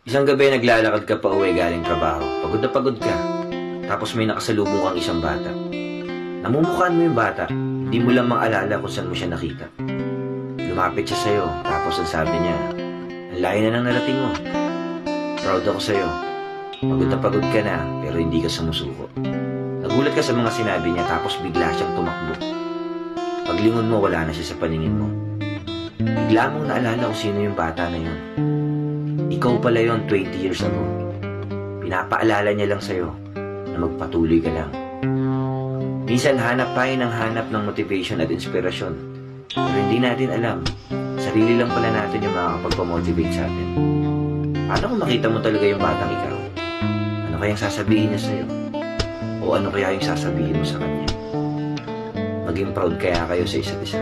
Isang gabi naglalakad ka pa uwi galing trabaho. Pagod na pagod ka. Tapos may nakasalubong kang isang bata. Namumukhaan mo yung bata. Hindi mo lang maalala kung saan mo siya nakita. Lumapit siya sa'yo. Tapos ang sabi niya, ang layo na nang narating mo. Proud ako sa'yo. Pagod ka na, pero hindi ka sumusuko. Nagulat ka sa mga sinabi niya tapos bigla siyang tumakbo. Paglingon mo, wala na siya sa paningin mo. Bigla mong naalala kung sino yung bata na yun. Ikaw pala yon 20 years ago. Pinapaalala niya lang sa'yo na magpatuloy ka lang. Minsan hanap tayo ng hanap ng motivation at inspirasyon. Pero hindi natin alam, sarili lang pala natin yung makakapagpamotivate sa atin. Paano kung makita mo talaga yung batang ikaw? Ano kayang sasabihin niya sa'yo? O ano kaya yung sasabihin mo sa kanya? Maging proud kaya kayo sa isa't isa.